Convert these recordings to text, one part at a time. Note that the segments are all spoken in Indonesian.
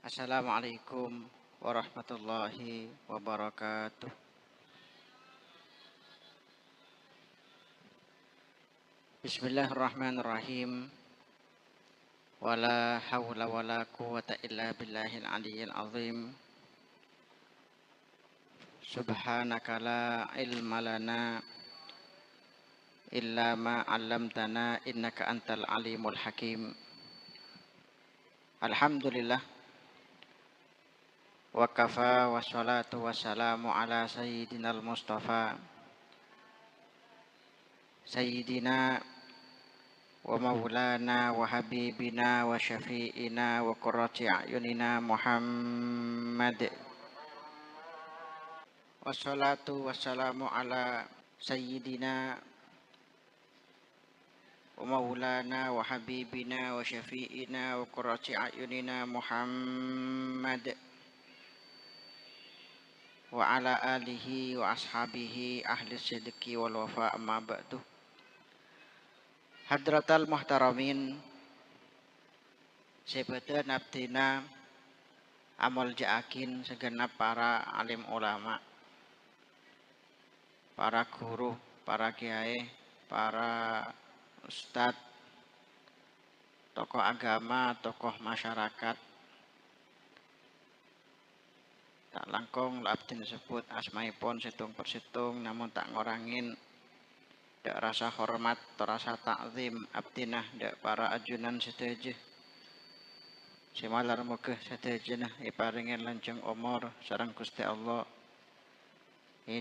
Assalamualaikum warahmatullahi wabarakatuh. Bismillahirrahmanirrahim. Wala hawla wala quwata illa billahil aliyyil azim. Subhanaka la ilma lana illa ma 'allamtana innaka antal alimul hakim. Alhamdulillah wa kafa wassalatu wassalamu ala sayyidinal mustafa sayyidina wa maulana wa habibina wa syafi'ina wa qurrati a'yunina Muhammad. Wassalatu wassalamu ala sayyidina wa maulana wa habibina wa syafi'ina wa qurrati a'yunina Muhammad wa ala alihi wa ashabihi ahli sidqi wal wafa, amma ba'du. Hadratal muhtaramin, sebetan abdina amal jaakin segenap para alim ulama, para guru, para kiai, para ustadz, tokoh agama, tokoh masyarakat. Tak langkung abdin sebut asmaipun situng persitung, namun tak ngorangin dak rasa hormat, rasa takzim abdinah dak para ajunan sedaya. Simalar muga sedaya iparingin lanjeng umur sareng Gusti Allah,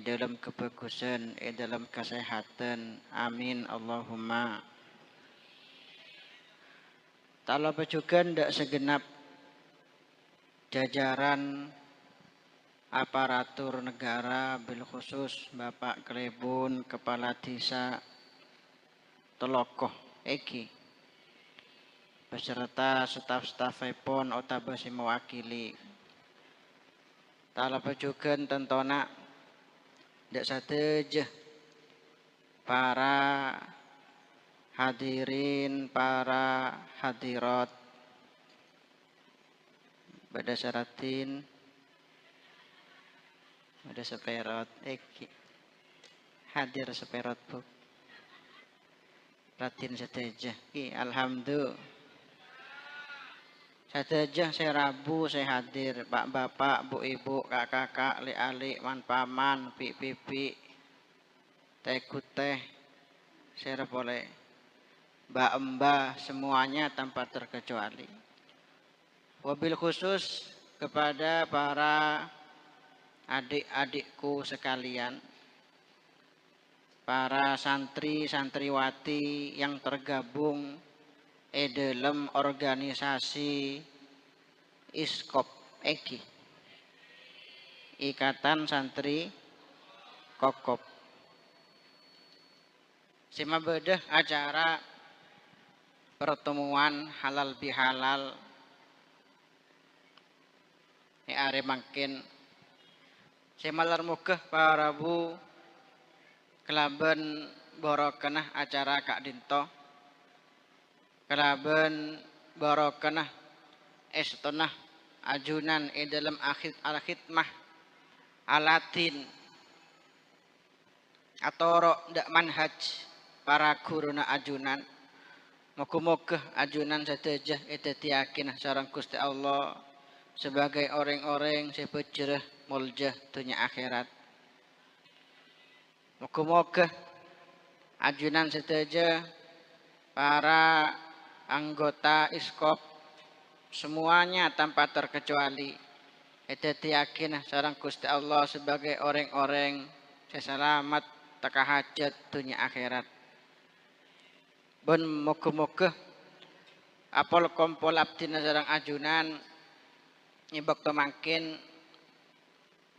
dalam kebagusan, dalam kesehatan, amin Allahumma. Tala pejugan dak segenap jajaran aparatur negara, bil khusus Bapak Klebun, Kepala Desa Telokoh Eki, beserta staf-stafipun otabasi mewakili. Tala pejugan tentona dak sateja para hadirin, para hadirat pada syaratin ada seperot Eki hadir seperot bu ratin sateja alhamdulillah sateja saya Rabu saya hadir, Pak Bapak, Bu Ibu, Kakak, Li-ali, Man Paman, Pipi, Teh Kuteh, saya boleh Mbak semuanya tanpa terkecuali. Wabil khusus kepada para adik-adikku sekalian, para santri-santriwati yang tergabung dalam organisasi ISKOP Eki, Ikatan Santri Kokop. Sima bedah acara pertemuan halal bihalal are makin semalar mukeh para bu kelaben borokenah acara Kak Dinto, kelaben borokenah estonah ajunan dalam akhir al-khidmah alatin atau ndak manhaj para guruna ajunan. Moga-moga ajunan sateja itu yakin sareng Gusti Allah sebagai orang-orang sebejerah muljah dunia akhirat. Moga-moga ajunan sateja para anggota ISKOP semuanya tanpa terkecuali itu yakin sareng Gusti Allah sebagai orang-orang seselamat taka hajat dunia akhirat. Ben moga-moga apol kompol abdina sareng ajunan nyibak makin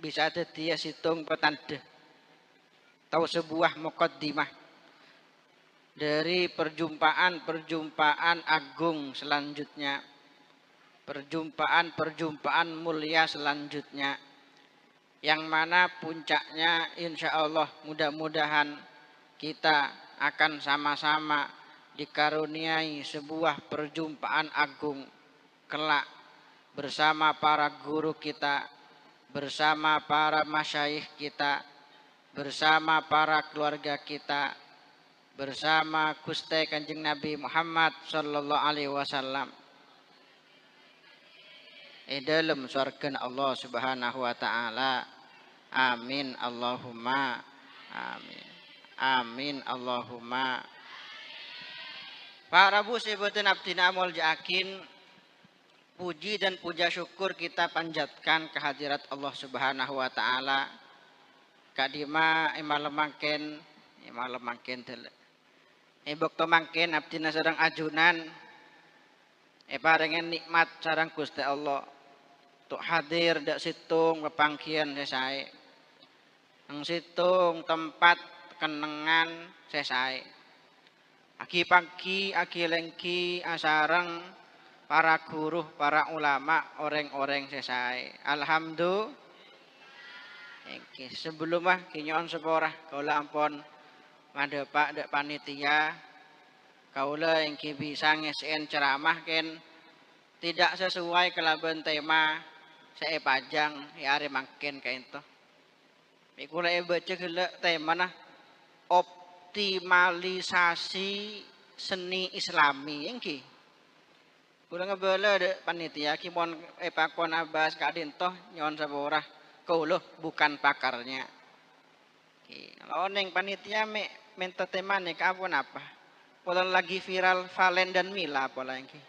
bisa dia situng petanda atau sebuah muqaddimah dari perjumpaan agung selanjutnya, perjumpaan mulia selanjutnya, yang mana puncaknya insya Allah mudah-mudahan kita akan sama-sama dikaruniai sebuah perjumpaan agung kelak bersama para guru kita, bersama para masyayikh kita, bersama para keluarga kita, bersama Gusti Kanjeng Nabi Muhammad sallallahu alaihi wasallam dalam surga Allah Subhanahu wa taala. Amin Allahumma amin. Amin Allahumma. Pak Rabu sebutin abdina amul jakin, puji dan puja syukur kita panjatkan kehadirat Allah Subhanahu wa taala. Kadima imalemangken tele. Ibok to mangken abdina sareng ajunan parengen nikmat sareng Gusti Allah. Tuk hadir dak situng pepangkian sesae. Nang situng tempat kenengan sesae. Aki pagi, aki lengki, asareng para guru, para ulama, orang-orang sesae. Alhamdulillah. Sebelum kinyon seporah kaula ampun madepak dek panitia. Kaula engki bisa ngesen ceramah ken tidak sesuai kelaban tema saya pajang ya are mangken kaento. Mikula baca gila tema nah optimalisasi seni Islami engki. Kula ngebela de panitia kimon pakon Abbas kadintoh nyon saborah kauluh bukan pakarnya. Kalau neng panitia minta tema nih kapun apa? Pola lagi viral Valen dan Mila pola engki.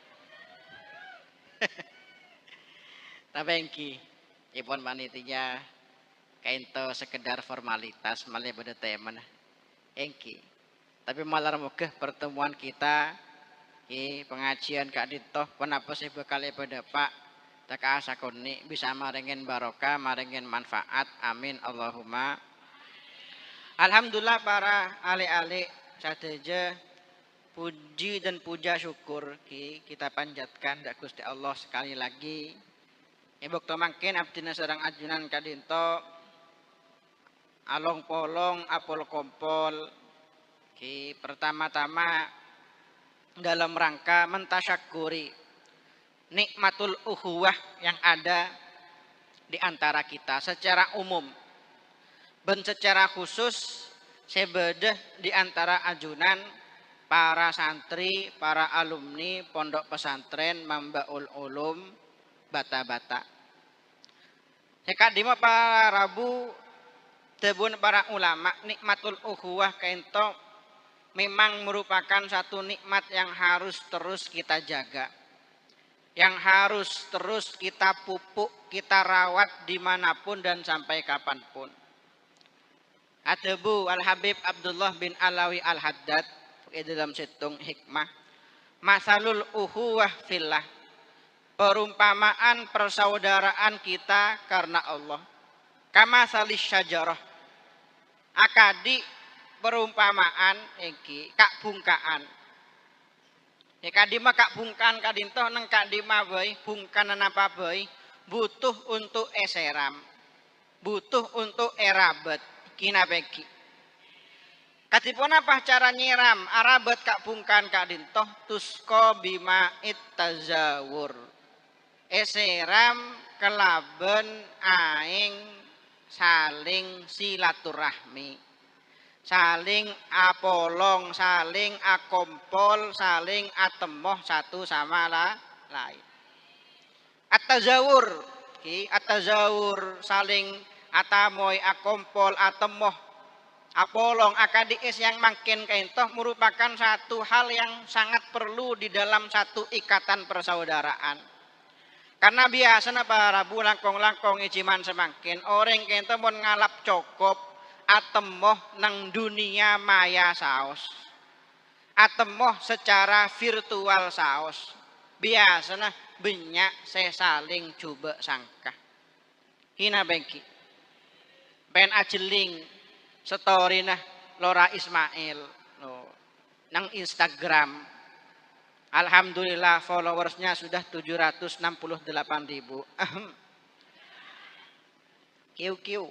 Tapi engki ipon panitia kaento sekedar formalitas malah pada tema nah. Engki. Tapi malah moga pertemuan kita pengajian Kak Dito penapa sih bakal pada Pak tak asakoni bisa maringin barokah maringin manfaat amin Allahumma. Alhamdulillah para ali-ali sateja puji dan puja syukur kita panjatkan dak Gusti Allah sekali lagi. Ibok to mangken abdina sareng ajunan kadinto along polong apol kompol pertama-tama dalam rangka mentasyakuri nikmatul ukhuwah yang ada di antara kita secara umum dan secara khusus sebedah di antara ajunan para santri, para alumni pondok pesantren Mambaul Ulum Bata-Bata. Sekadima para Rabu tebun para ulama nikmatul ukhuwah kaento memang merupakan satu nikmat yang harus terus kita jaga. Yang harus terus kita pupuk, kita rawat dimanapun dan sampai kapanpun. Atebu Al-Habib Abdullah bin Alawi Al-Haddad di dalam situng hikmah. Masalul ukhuwah fillah. Perumpamaan persaudaraan kita karena Allah. Kama salis syajarah. Akadi perumpamaan iki kak bungkaan. Ya kadima kak bungkan kadintoh neng kadima boy bungkan apa boy butuh untuk eseram. Butuh untuk erabet kina beki. Katipun apa cara nyiram arabet kak bungkan kadintoh tusko bima ittazawur. Eseram kelaben aing saling silaturahmi. Saling apolong, saling akompol, saling atemoh satu sama lain. At-tazawur, at-tazawur saling atamoy, akompol, atemoh, apolong, akadiis yang makin kaintoh merupakan satu hal yang sangat perlu di dalam satu ikatan persaudaraan. Karena biasanya para Rabu langkong-langkong ijiman semakin orang kaintoh mau ngalap cokop atemoh nang dunia maya saos. Atemoh secara virtual saos. Biasanya banyak saya saling coba sangka. Hina bengki. Pen ajeling story nah Lora Ismail nang Instagram. Alhamdulillah followersnya sudah 768.000. Kiu.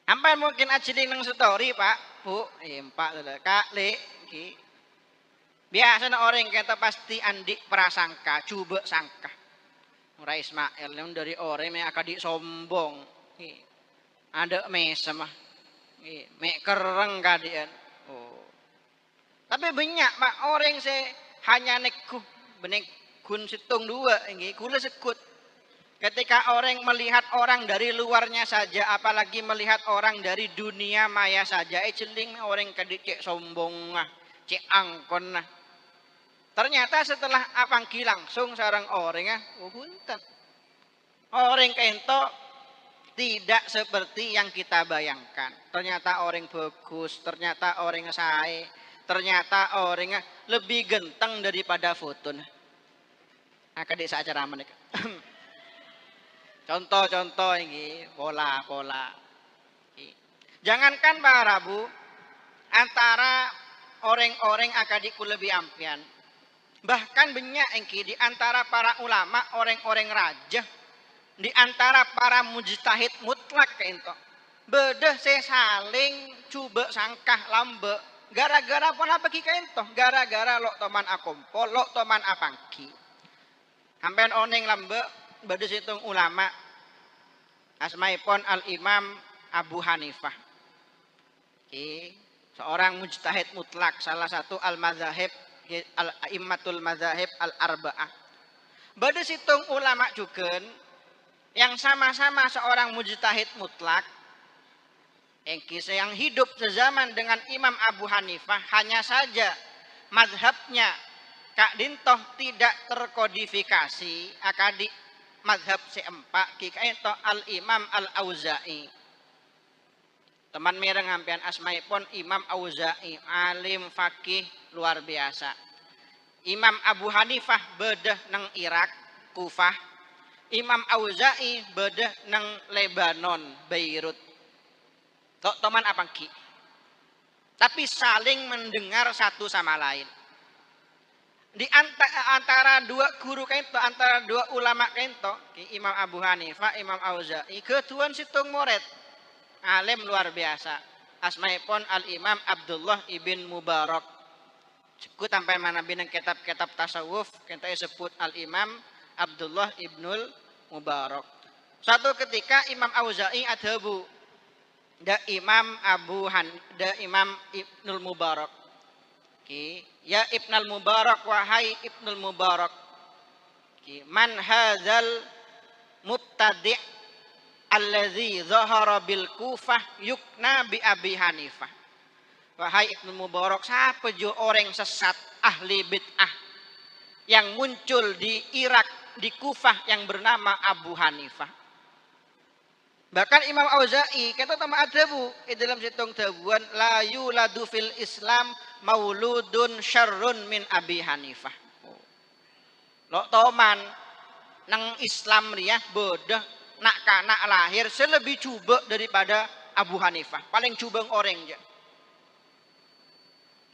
Ampai mungkin ajeling nang story Pak, Bu, Pak Kak Le ki. Biasanya orang kita pasti andik prasangka, coba sangka. Ora Ismail yang dari orang yang akan disombong. Ada mesem mah. Mek kereng kadian. Oh. Tapi banyak mak orang se hanya neku benek kun situng dua ini kula sekut. Ketika orang melihat orang dari luarnya saja, apalagi melihat orang dari dunia maya saja, celing orang kadik cek sombong ah, cek angkon nah. Ternyata setelah apangki langsung sarang orang ah, punten. Orang kento tidak seperti yang kita bayangkan. Ternyata orang bagus, ternyata orang sae, ternyata orang lebih genteng daripada foto. Nah, kadek saja ramen. Contoh-contoh ini, pola-pola. Jangankan Pak Rabu, antara orang-orang akadiku lebih ampian. Bahkan banyak engki di antara para ulama, orang-orang raja, di antara para mujtahid mutlak kento. Beda saya saling coba sangkah lambe. Gara-gara pola pergi kento, gara-gara lok toman akompol, lok toman apangki. Hampen oneng lambe, beda situng ulama. Asmaipon al-Imam Abu Hanifah. Seorang mujtahid mutlak, salah satu al-mazahib al-immatul mazahib al-arba'ah. Bada situng ulama juga yang sama-sama seorang mujtahid mutlak yang hidup sezaman dengan Imam Abu Hanifah, hanya saja mazhabnya Kak Dintoh tidak terkodifikasi akadi mazhab seempat kikaito al-Imam al-Auza'i. Teman mireng ngampian asmaipun Imam Auza'i, alim fakih luar biasa. Imam Abu Hanifah bedah nang Irak, Kufah. Imam Auza'i bedah nang Lebanon, Beirut. Tok teman apangki. Tapi saling mendengar satu sama lain. Di antara dua guru kento, antara dua ulama kento, Imam Abu Hanifah, Imam Auza'i, ketuan situng murid. Alim luar biasa. Asmaipun al-Imam Abdullah ibn Mubarak. Sebut sampai mana binang kitab-kitab tasawuf kita sebut al-Imam Abdullah ibnul Mubarak. Suatu ketika Imam Auza'i adhabu da Imam Imam Ibnul Mubarak. Ya Ibnul Mubarak, wahai Ibnul Mubarak. Man hadzal mubtadi' allazi zahara bil Kufah yukna bi Abi Hanifah. Wahai Ibnu Mubarak, siapa jo orang sesat ahli bid'ah yang muncul di Irak, di Kufah yang bernama Abu Hanifah. Bahkan Imam Auza'i kata sama adabu dalam situng dabuan la yuladu fil Islam mauludun syarrun min Abi Hanifah. Lo toman nang Islam riyah bodoh nak kanak lahir selebih coba daripada Abu Hanifah, paling cubang orang je.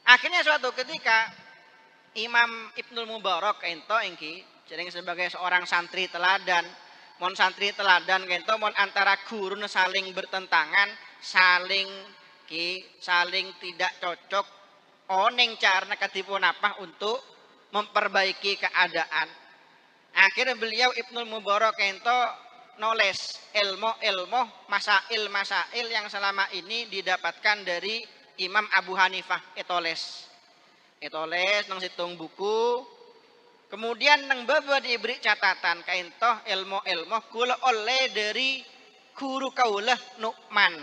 Akhirnya suatu ketika Imam Ibnul Mubarak ento engki sering sebagai seorang santri teladan, mon santri teladan ento mon antara guru saling bertentangan, saling tidak cocok, oneng carana katipun apa untuk memperbaiki keadaan. Akhirnya beliau Ibnul Mubarak ento noles ilmu masail yang selama ini didapatkan dari Imam Abu Hanifah etoles nang situng buku, kemudian nang baba diberi catatan kaintoh ilmu kula oleh dari guru kaulah Nu'man.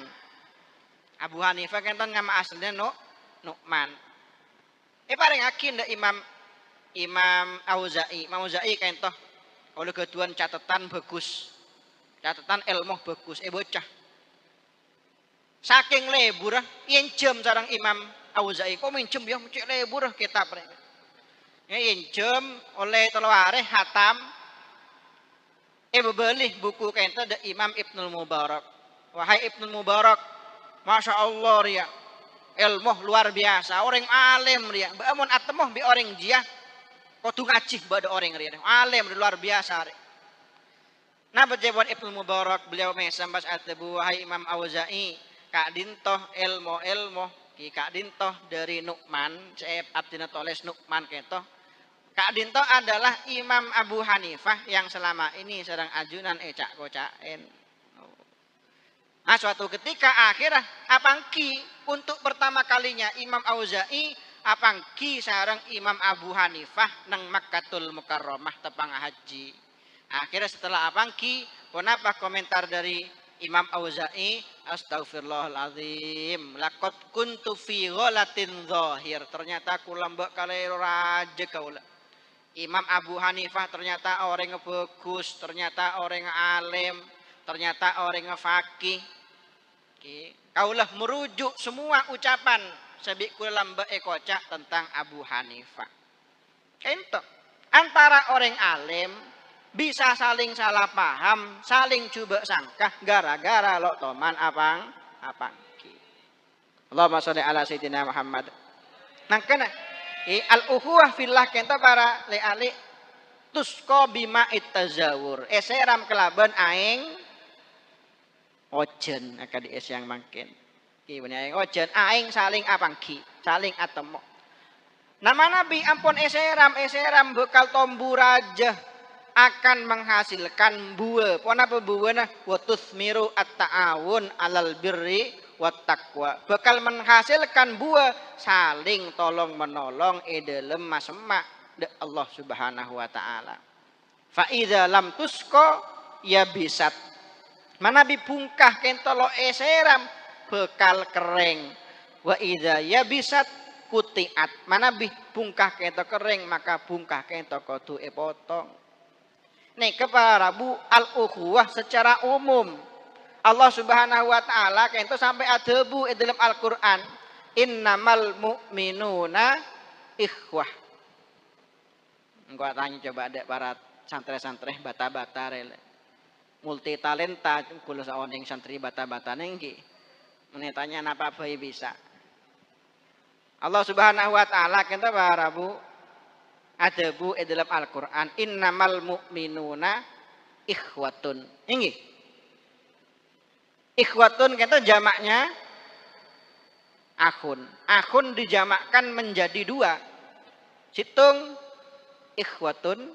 Abu Hanifah kenton nama aslinya Nu'man. Paling yakin da Imam Auza'i kaintoh oleh ketuan catatan bagus. Catatan ilmu bagus, bocah. Saking lebur, jem sarang Imam Auza'i. Kok minjem ya, cek lebur kitab. Jem oleh telaware hatam. Bebelih buku kenta da Imam Ibnul Mubarak. Wahai Ibnul Mubarak, Masya Allah ria. Ilmu luar biasa, orang alim ria. Amun atemoh bi orang jia. Kotu ngacih bada orang ria. Alim luar biasa ria. Nah berjawab Ibnu Mubarak beliau mesam bas atabu wahai Imam Auza'i Kak Dintoh ilmu Ki Kak Dinto dari Nu'man, saya abdina toles Nu'man kento. Kak Dinto adalah Imam Abu Hanifah yang selama ini sedang ajunan ecak kocaen. Nah suatu ketika akhirnya apangki untuk pertama kalinya Imam Auza'i apangki sareng Imam Abu Hanifah nang Makkatul Mukarramah tepang haji. Akhirnya setelah apangki kenapa komentar dari Imam Auza'i, astagfirullahaladzim, lakot kuntu fi ghalatin zahir, ternyata kula mbok kali raja kaula. Imam Abu Hanifah ternyata orang yang bagus, ternyata orang yang alim, ternyata orang yang fakih. Kaulah merujuk semua ucapan sebik kula mbok ekocak tentang Abu Hanifah. Ento antara orang alim bisa saling salah paham, saling coba sangkah gara-gara lo toman apang. Allahumma sholli ala sayyidina Muhammad. Nang kena al-ukhuwah fillah kenta para le-ali tusko bima ittazawur. Eseram kelaban aing ojen akan dies yang makin. Ki bener aing ojen aing saling apangki, saling atemo. Nama Nabi ampun eseram bekal tombu raja akan menghasilkan buah. Apa buahnya? Wa tuthmiru at-ta'awun 'alal birri wat taqwa. Bakal menghasilkan buah saling tolong menolong dalam masemak de Allah Subhanahu wa taala. Fa idza lam tusqa ya bisat. Manabi pungkah kentolo eseram bekal kering. Wa idza ya bisat kutiat. Manabi pungkah kento kering maka pungkah kento kudu potong. Nih kepada Rabu al-ukhuwah secara umum. Allah Subhanahu wa taala kento sampai adebu dalam Al-Qur'an, innamal mu'minuna ikhwah. Engko tanya coba ada para santri-santri bata-bata rele. Multi talenta kula saoning santri bata-bata nengki. Menitanya napa bae bisa. Allah Subhanahu wa taala kento para Rabu adabu dalam Al-Qur'an, innamal mu'minuna ikhwatun. Inggih. Ikhwatun kata jamaknya akhun. Akhun dijamakkan menjadi dua. Situng ikhwatun,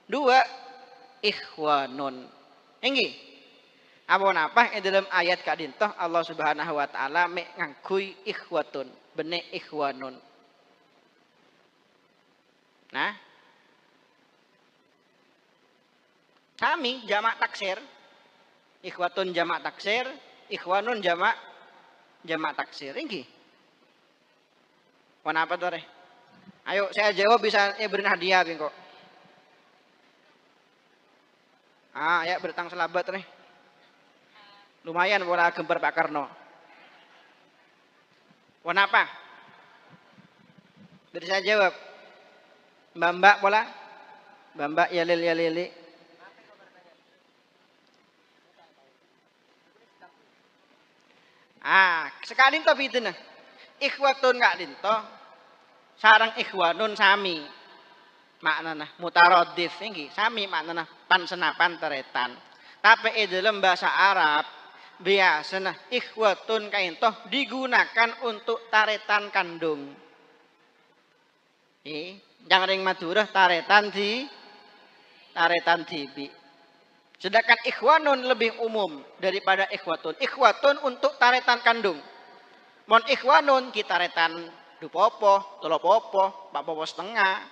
dua ikhwanun. Inggih. Apa dalam ayat kadintoh Allah Subhanahu wa taala mek ngangkui ikhwatun, bene ikhwanun. Nah, kami jamak taksir, ikhwatun jamak taksir, ikhwanun jamak taksir. Ini apa tuh re? Ayo saya jawab bisa beri hadiah kok. Ya bertang selabat re. Lumayan bola gembar Pak Karno. Warna apa? Beri saya jawab. Mbak pola, mbak ya lili. Sekali to pituna. Ikhwatun gak dinto. Sarang ikhwanun sami. Maknana mutaradif iki, sami maknana pansenapan teretan. Tapi dalam bahasa Arab biasanya ikhwatun kaintoh digunakan untuk taretan kandung. Jangan ring Madura taretan dibi. Sedangkan ikhwanun lebih umum daripada ikhwatun. Ikhwatun untuk taretan kandung. Mon ikhwanun kita taretan dupopo, tolopopo, papopo setengah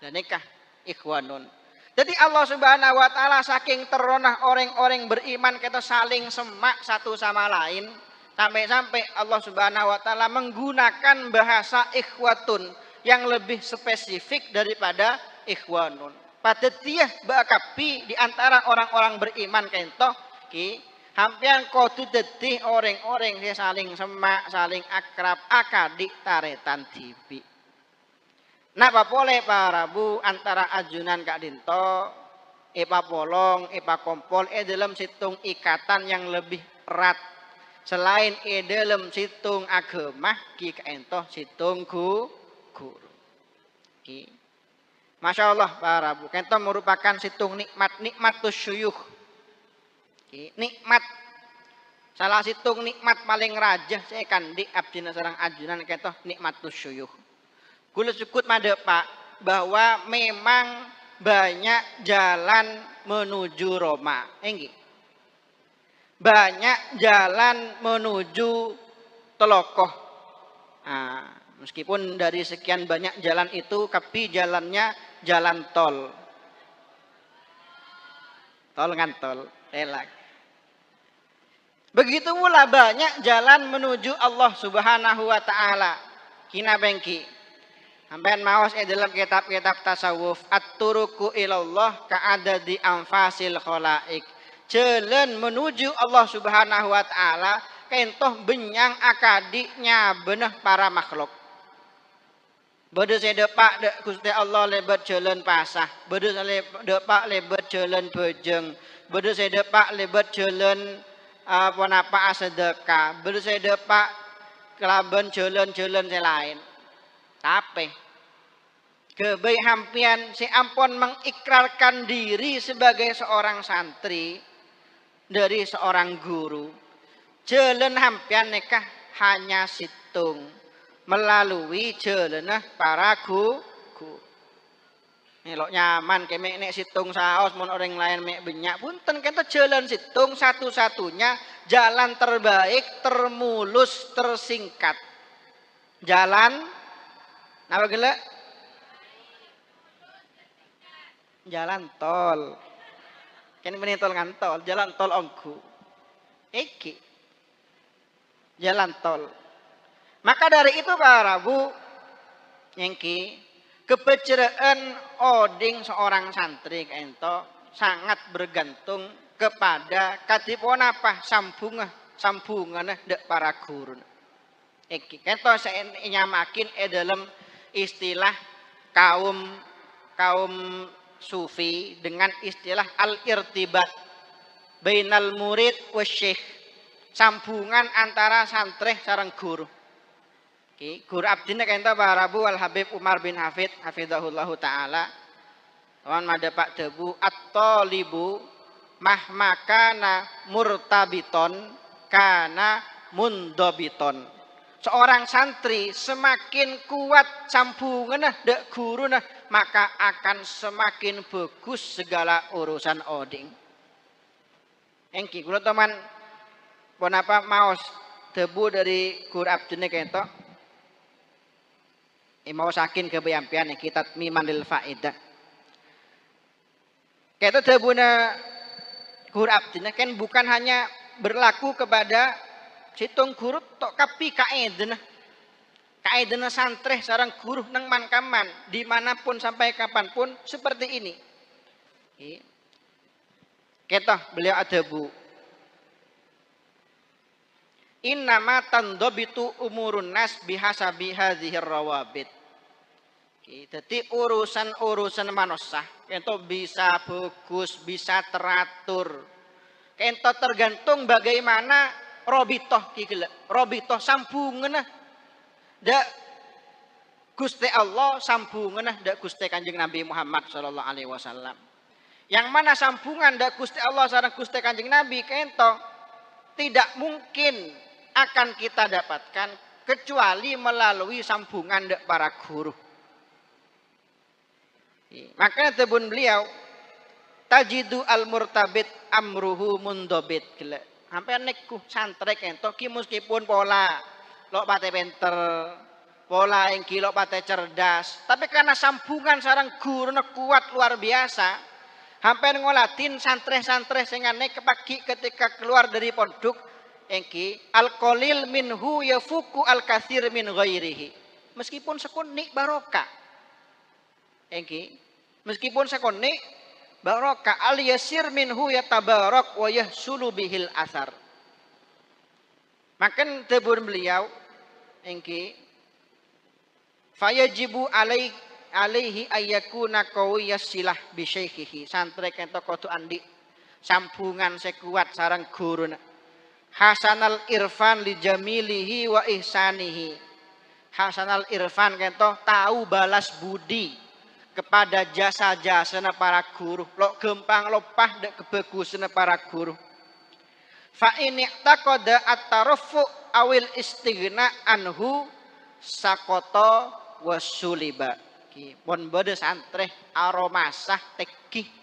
dan nikah ikhwanun. Jadi Allah Subhanahu wa taala saking teronah orang-orang beriman kita saling semak satu sama lain sampai-sampai Allah Subhanahu wa taala menggunakan bahasa ikhwatun yang lebih spesifik daripada ikhwanun. Pada dia bakapi di antara orang-orang beriman kento ki hampir kodu dedih orang-orang dia saling semak, saling akrab, akadik taretan tibi. Napa boleh para bu antara ajunan Kak Dinto, epa polong, epa kompol, dalam situng ikatan yang lebih erat. Selain dalam situng agama, ki kento situng guru. Masya Allah para bu, kento merupakan situng nikmat tusyuyuh. Nikmat Salah situng nikmat paling rajah saya kandi abdina sareng ajunan ketoh nikmatus syuyuh. Kula sukut madepak bahwa memang banyak jalan menuju Roma. Enggih. Banyak jalan menuju Telokoh. Nah, meskipun dari sekian banyak jalan itu, tapi jalannya jalan tol. Tol ngantol, elak. Begitu pula banyak jalan menuju Allah Subhanahu wa taala. Kina bengki. Sampeyan maos dalam kitab-kitab tasawuf, at-turuqu ilallah ka'adadi anfasil khalaik. Jalan menuju Allah Subhanahu wa taala kentoh benyang akadiknya benah para makhluk. Bade sedepak dek Gusti Allah lebat jalan pasah, bade sedepak lebat jalan bejeng, bade sedepak lebat jalan apa sedekah, bade sedepak kelaban jalan-jalan selain. Tapi kebaik hampian si ampun mengikrarkan diri sebagai seorang santri dari seorang guru. Jalan hampian nekah hanya situng melalui jalan para guru. Nelok nyaman kemek nek situng saos mon orang lain mek benyak punten kita jalan situng satu-satunya jalan terbaik, termulus, tersingkat. Jalan apa gila? Jalan tol. Kan ini tol ngantol, jalan tol ongku. Iki. Jalan tol. Maka dari itu para bu, nyengki kepeceraan oding seorang santri ento sangat bergantung kepada katipun apa sambungan dek para guru. Iki ento saya nyamakin dalam istilah kaum sufi dengan istilah al-irtibat bainal murid wasyekh, sambungan antara santri sareng guru. Guru abdina kenta Pak Rabu Al Habib Umar bin Hafid hafizahullahu taala. Wan mada Pak Debu at-talibu mahmakana murtabiton kana mundabiton. Seorang santri semakin kuat sambungan dek guru maka akan semakin bagus segala urusan oding. Engki kula teman pun apa maos debu dari guru abdina kenta mau sakin kebayampian kita mimanil faedah. Kita debuna guru abdina kan bukan hanya berlaku kepada situng guru tok kapi kaedena. Kaedena santreh sarang guru nang mankaman dimanapun sampai kapanpun seperti ini. Kita beliau ada bu. Innama tandobitu umurun nas bihasabi hadhir rawabit. Jadi urusan manusia itu bisa bagus, bisa teratur. Itu tergantung bagaimana robitoh kikila, robitoh sambungan dak Gusti Allah sambungan dak Gusti Kanjeng Nabi Muhammad sallallahu alaihi wasallam. Yang mana sambungan dak Gusti Allah sareng Gusti Kanjeng Nabi kento tidak mungkin akan kita dapatkan kecuali melalui sambungan dek para guru. Makanya tebun beliau tajidu al-murtabit amruhu mundobit. Sampai nekku santrek ento ki meskipun pola lo pate pinter, pola yang kilo pate cerdas, tapi karena sambungan sarang guru kuat luar biasa, sampai ngolatin santreh-santreh sehingga nek kepaki ketika keluar dari pondok engki al-qalil minhu yafuku al-katsir min ghairihi. Meskipun sekunik barokah. Engki meskipun sekunik barokah al-yasir minhu yatabarak wa yahsulu bihil asar. Makan tebur beliau engki fayajibu alaihi ayyakuna qawiyas silah bi syaikhihi. Santrek ento kudu andi sambungan sekuat sareng guruna. Hasanal irfan li jamilihi wa ihsanihi. Hasanal irfan kento tahu balas budi kepada jasa-jasana para guru. Lo gempang lopah dek kebagusan para guru. Fa in i'taqada at-taraffu awil istighna anhu sakoto wasuliba. Ki pun bade santreh aromasah tegi.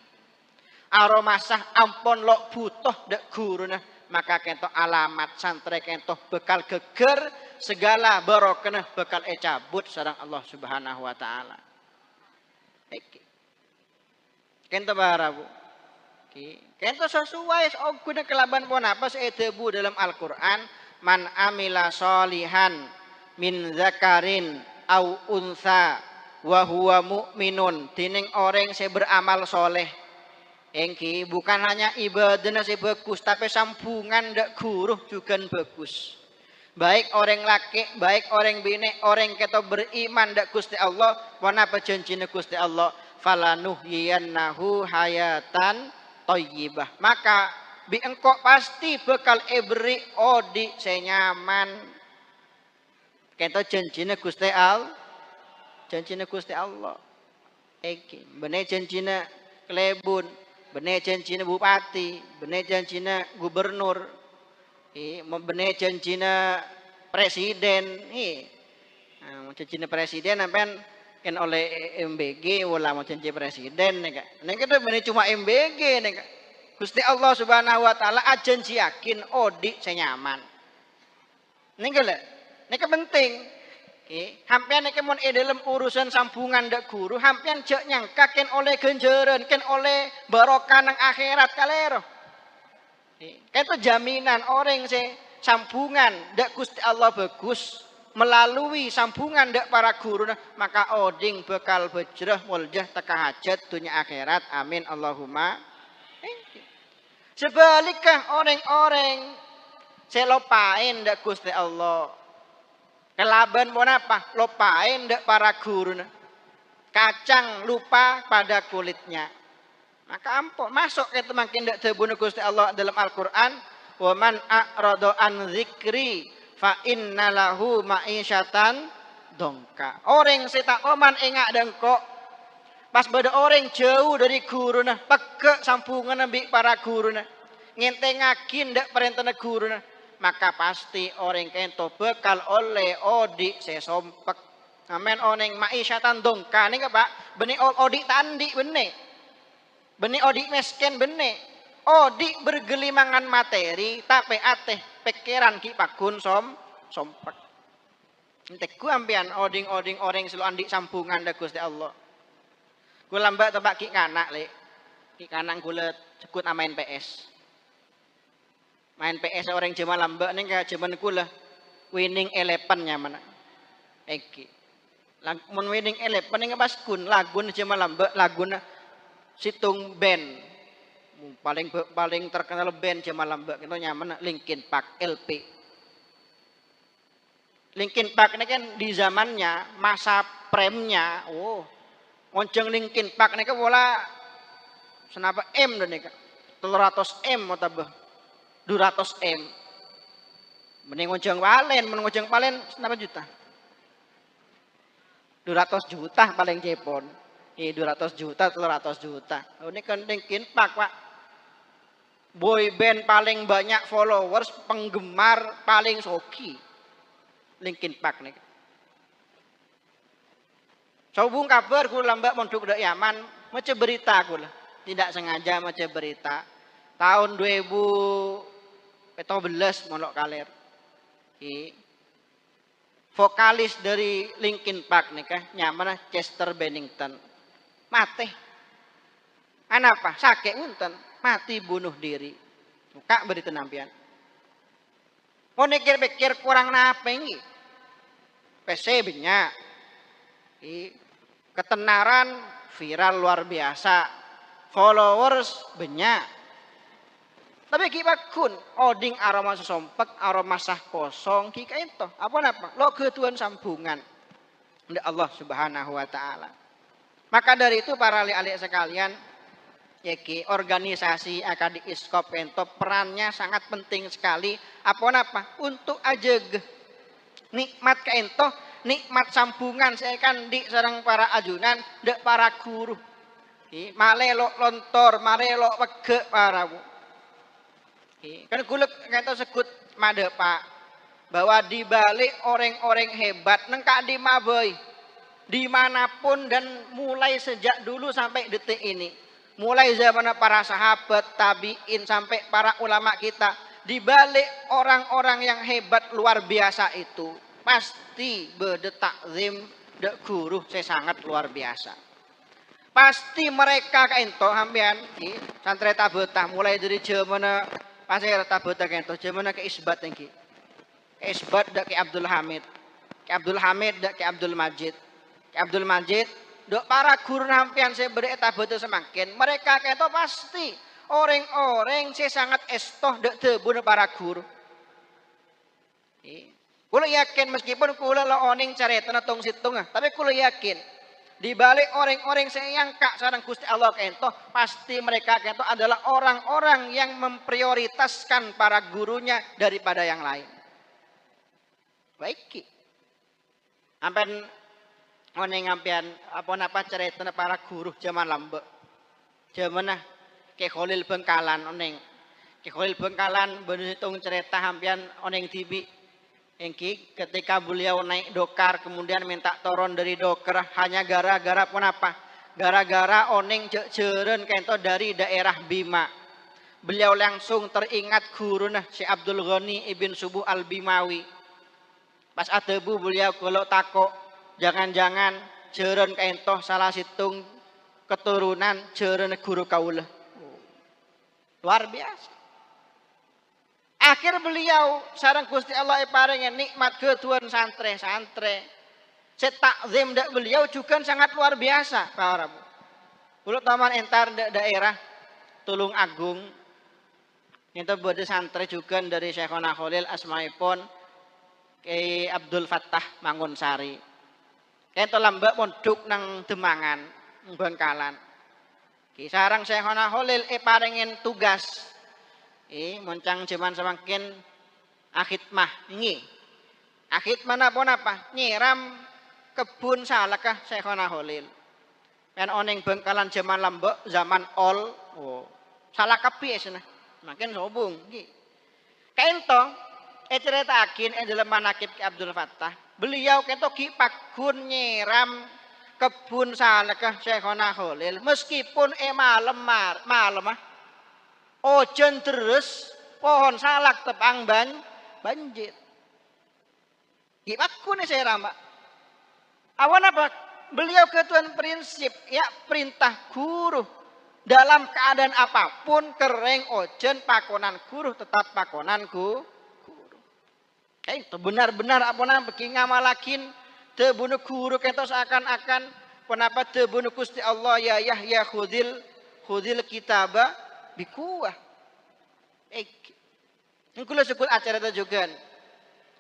Aromasah ampun lok butuh dek guruna, maka kentok alamat santre kentok bekal geger segala barokah bekal cabut sareng Allah Subhanahu wa taala. Iki. Kentok barabu. Ki, kentok sesuai oguna kelaban pun apa sedebu dalam Al-Qur'an, man amila solihan min zakarin au unsa wa huwa mu'minun, tining orang saya beramal soleh. Engki bukan hanya ibadahnya saya bagus, tapi sambungan dak guru juga bagus. Baik orang laki, baik orang bini, orang kita beriman dak Gusti Allah, wana apa janjine Gusti Allah, falanuhyiyannahu hayatan thayyibah. Maka bi engkau pasti bakal beri odi saya nyaman. Kita janjine Gusti Allah, janjine Gusti Allah. Engki bener janjine Klebun, bener janjina bupati, bener janjina gubernur, bener janjina presiden, mau janjina presiden apa kan oleh MBG, wala mau janji presiden, nih kak, nih bener cuma MBG, nih kak, Gusti Allah Subhanahu Wa Taala janji yakin, odi saya nyaman, nih kak, nih penting. Hampian nek mon dalam urusan sambungan dak guru, hampian jak nyangka ken oleh genjeran, ken oleh barokah nang akhirat kalero. Itu jaminan orang se sambungan dak Gusti Allah bagus melalui sambungan dak para guru, maka oding bekal bejrah waljah teka hajat dunia akhirat. Amin Allahumma. Sebaliknya orang-orang selopain dak Gusti Allah. Kelaban pun apa? Lupain dek para guru. Kacang lupa pada kulitnya. Maka ampun masuk itu makin dek terbunuh Gusti Allah dalam Al-Quran. Wa man a'rada an dzikri fa inna lahu ma'isyatan dongka. Orang setak oman engak dengkok. Pas beda orang jauh dari guru nah, peke sambungan nabi para guru nah. Ngentengakin dek perintah guru nah. Maka pasti orang kento bekal oleh odi sesompek. Amen oneng ma'isyatan dongka nih pak. Benih odi tandi benih. Benih odi mesken benih. Odi bergelimangan materi tapi ateh pikiran ki pakun sompek. Entek ku ampian oding-oding orang selalu andi sambungan da Gusti Allah. Ku lambak tebak ki kanak le. Ki kanang kula cekut amain PS. Main PS orang cuma lambak nih kayak zaman kula winning 11 nya mana. Eki. Mun winning 11 nih pas kun lagu cuma lambak lagu situng band. Paling terkenal band cuma lambak itu nyaman Linkin Park LP. Linkin Park ini kan di zamannya masa premnya, ngonceng Linkin Park ini kan bola senapa M dan nih 300 M mau tabah 200 M. Mending ngonceng palen senapa juta? 200 juta paling Jepon. 200 juta, 300 juta. Ini kan Linkin Park pak. Boy band paling banyak followers, penggemar paling soki. Linkin Park nih. Sobung kabar kula mbak mondok dak Yaman, maca berita kula. Tidak sengaja maca berita. Tahun 2014 monok kaler. Vokalis dari Linkin Park nih kah, nyaman Chester Bennington. Mati. Anapa? Sakit unten, mati bunuh diri. Buka berita nampian. Mau pikir kurang napa ini? PC banyak. Ketenaran viral luar biasa. Followers banyak. Tapi kita kun oding aroma sesompek, aroma sah kosong, kita itu apa? Lo ketuan sambungan dari Allah Subhanahu Wa Taala. Maka dari itu para ahli-ahli sekalian, yaki organisasi akadi iskop ento perannya sangat penting sekali. Apa untuk aja nikmat ke ento, nikmat sambungan saya kan di sarang para ajunan, dek para guru. Malelok lontor, malelok wege para bu. Kan kula ngantos sekut made Pak bahwa di balik orang-orang hebat neng Kak Dima boy dimanapun dan mulai sejak dulu sampai detik ini, mulai zaman para sahabat, tabiin sampai para ulama kita, di balik orang-orang yang hebat luar biasa itu pasti bede takzim dek guru saya sangat luar biasa. Pasti mereka kaento sampean santri tabetah mulai dari zaman pas saya tabetah kaento zaman ke isbat iki. Isbat dak ke Abdul Hamid. Ke Abdul Hamid dak ke Abdul Majid. Ke Abdul Majid dok para guru sampean saya beri tabetah semakin mereka kaento pasti orang-orang saya sangat estoh dak tebun para guru. Kula yakin meskipun kula lo oning carita tung situng tapi kula yakin di balik orang-orang yang kak sareng Gusti Allah kento pasti mereka kento adalah orang-orang yang memprioritaskan para gurunya daripada yang lain. Baik. Ampen oneng ampian apa cerita para guru zaman lambe. Zaman ke Khalil Bengkalan oneng. Ke Khalil Bengkalan berhitung cerita ampian oneng tibi. Engki ketika beliau naik dokar kemudian minta turun dari dokar hanya gara-gara pun apa? Gara-gara oneng jeren kento dari daerah Bima. Beliau langsung teringat guru nah si Abdul Ghani ibn Subuh al Bimawi. Pas atebu beliau kalau takok jangan-jangan jeren kento salah situng keturunan jeren guru kaula. Luar biasa. Akhir beliau sareng Gusti Allah paringin nikmat ketuan santri. Setakzim dak beliau juga sangat luar biasa para bu. Kulo taman entar daerah Tulung Agung. Itu bode santri juga dari Syekhona Khalil asmaipun Kiai Abdul Fattah Mangunsari. Ento lambak mondok nang Demangan, Bengkalan. Ki sareng Syekhona Khalil paringin tugas moncang zaman semakin akhidmah ini. Akhidmah apa? Nyiram kebun salakah Syekhona Khalil. Kan oneng Bengkalan zaman lambek zaman ol. Oh, salah kepi sana. Makin sobung iki. Kaento ceritakin dalam manakib Ki Abdul Fattah. Beliau kento ki pagun nyiram kebun salakah Syekhona Khalil meskipun malam ojen terus pohon salak tepang banjir. Gimana saya rambak? Awan apa? Beliau ketuan prinsip ya perintah guru dalam keadaan apapun kering ojen pakonan guru tetap pakonan guru. Itu benar-benar apa namanya begini ngamalakin tebunuh guru kento seakan-akan kenapa tebunuh Gusti Allah ya Yahya khudil kitaba bikuah. Ini kula sebut acara itu juga.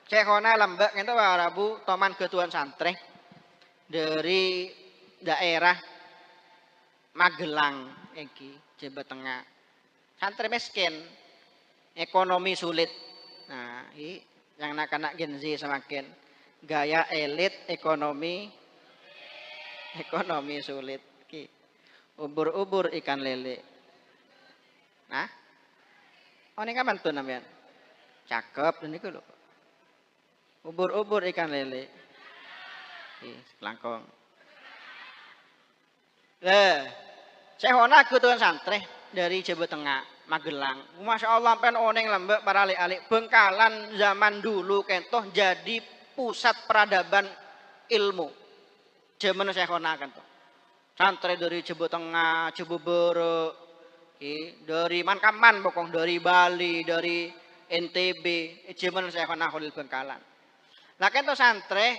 Syekhona lambak itu Rabu toman ketuan santri dari daerah Magelang iki Jawa Tengah. Santri miskin, ekonomi sulit. Nah, ini yang anak-anak Gen Z semakin gaya elit ekonomi sulit. Ubur-ubur ikan lele. Nah, ini kapan tuh namanya? Cakep dan itu loh. Ubur-ubur ikan lele. Langkong. Syekhona ketuan santri dari Jawa Tengah, Magelang. Masya Allah pen oneng lembek para alik-alik. Bengkalan zaman dulu kentoh jadi pusat peradaban ilmu. Zaman Syekhona kentoh. Santri dari Jawa Tengah, Jawa Barat. Dari Mankaman pokok dari Bali, dari NTB, zaman Syekhona Khalil Bengkalan. Lah kento santri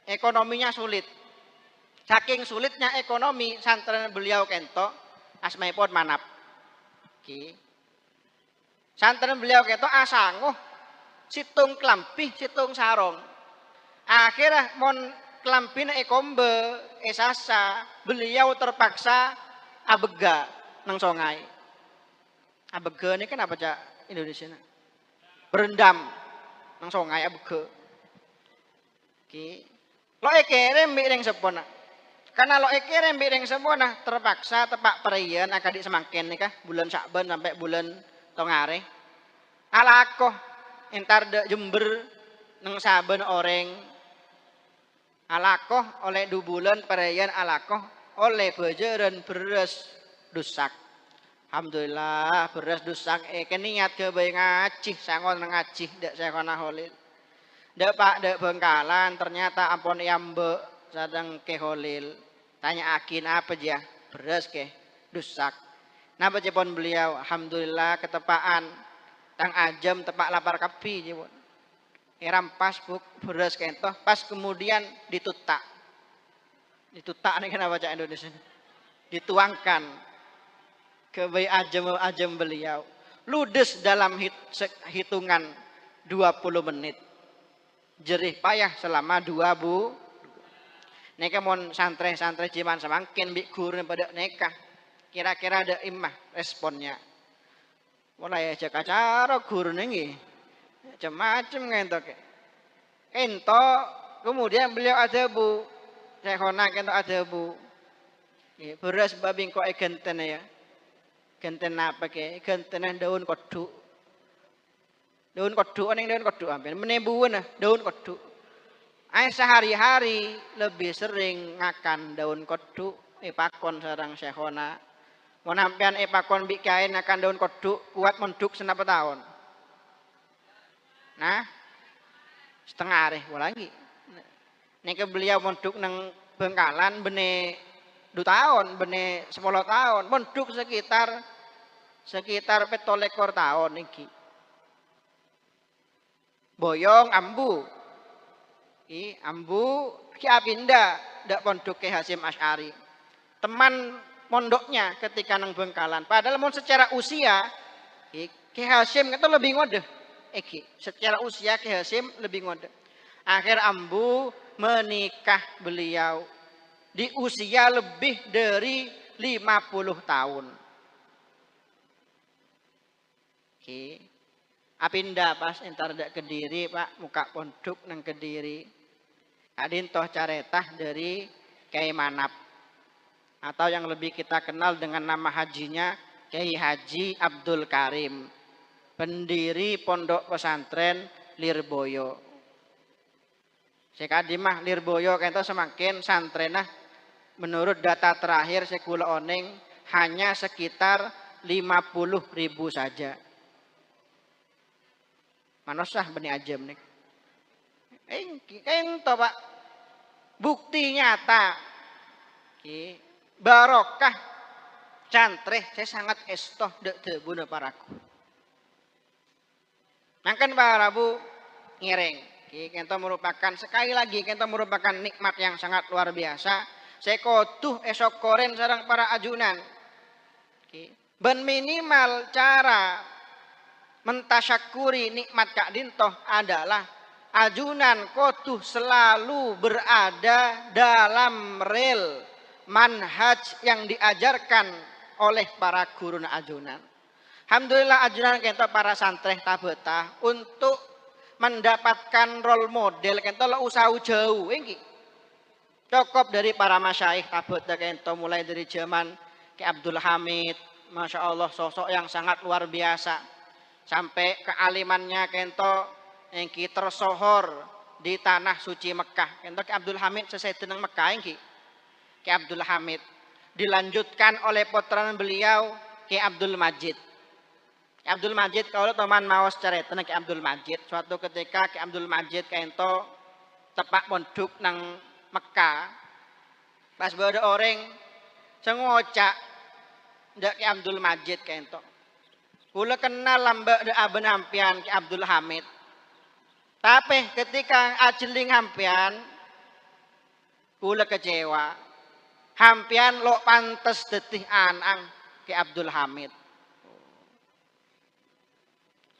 ekonominya sulit. Saking sulitnya ekonomi santri beliau kento asmaipun manap. Santri beliau kento asanguh situng klampi, situng sarong. Akhirnya mon klampine ekombe esasa beliau terpaksa abega nang songai. Abege ini kan apa cak Indonesia? Berendam nang songai abege. Lo ekere mbireng sepona. Karena lo ekere mbireng sepona terpaksa tepak perian akadik semakin nih kah bulan Syakban sampai bulan tongare alakoh entar de Jember neng saben orang alakoh oleh 2 bulan perayaan alakoh oleh bejeran beres dusak. Alhamdulillah beres dusak niat ke bayi ngacih sangon ngacih dek sekona holil. Dek Pak dek Bengkalan ternyata ampun yambe sedang ke holil. Tanya akin apa aja beres ke dusak. Napa cepon beliau alhamdulillah ketepaan tang ajem tepak lapar kapi jepon. Rampas buk beres kentoh pas kemudian ditutak. Ditutak nih kenapa cak Indonesia. Dituangkan ke bayi ajem beliau. Ludes dalam hitungan 20 menit. Jerih payah selama 2 bu. Neka mon santre-santre jiman semakin bik guru pada neka. Kira-kira ada imah responnya. Mulai aja kacara guru nengi. Macam-macam ngentok. Ento kemudian beliau ada bu. Saya konak ento ada bu. Beras babing kok genten ya. Genten apa ke? Genten daun koduk. Daun koduk, orang daun koduk hampir. Menebuan daun koduk. Ay sehari-hari lebih sering ngakan daun koduk. Pakon sarang syekhona. Mau nampian pakon bikain akan daun koduk. Kuat menduk senapa tahun. Nah. Setengah hari. Lagi. Ini beliau menduk nang Bengkalan benih 2 tahun, benih 10 tahun, menduk sekitar 17 tahun iki. Boyong ambu. Ambu ki Apinda ndak pondok ke Hasyim Asy'ari. Teman mondoknya ketika nang Bengkalan. Padahal mon secara usia Ki Hasyim itu lebih ngode. Secara usia Ki Hasyim lebih ngode. Akhir ambu menikah beliau di usia lebih dari 50 tahun. Apinda pas entar dak Kediri Pak muka pondok nang Kediri. Adin toh caretah dari Kiai Manap. Atau yang lebih kita kenal dengan nama hajinya Kiai Haji Abdul Karim. Pendiri pondok pesantren Lirboyo. Sekadimah Lirboyo kento semakin santrenah menurut data terakhir sekula oneng hanya sekitar 50.000 saja. Manosah bani ajem nih. Ento Pak. Bukti nyata. Barokah cantreh saya sangat estoh dek tebuna paraku. Mangkan para bu ngiring. Kento merupakan sekali lagi kento merupakan nikmat yang sangat luar biasa. Saya kotuh esok koren sarang para ajunan. Ben minimal cara mentasyakuri nikmat Kak Dintoh adalah ajunan kotuh selalu berada dalam rel manhaj yang diajarkan oleh para guru ajunan. Alhamdulillah ajunan kento para santreh tabetah untuk mendapatkan role model kento lo usaha jauh ini. Cukup dari para masyaikh tabetah kento mulai dari zaman Ki Abdul Hamid, Masya Allah sosok yang sangat luar biasa. Sampai kealimannya kento yang tersohor di tanah suci Mekah. Kento Ki Abdul Hamid selesai tenang Mekah ini. Ki Abdul Hamid dilanjutkan oleh putra beliau Ki Abdul Majid. Ki Abdul Majid kalau teman mau cerita Ki Abdul Majid suatu ketika Ki Abdul Majid kento tepak mondok nang Mekah. Pas ada orang sengocak ndak Ki Abdul Majid kento. Kula kenal lambak de aben hampian Ki Abdul Hamid. Tapi ketika ajeling hampian kula kecewa. Hampian lo pantes detih anang Ki Abdul Hamid.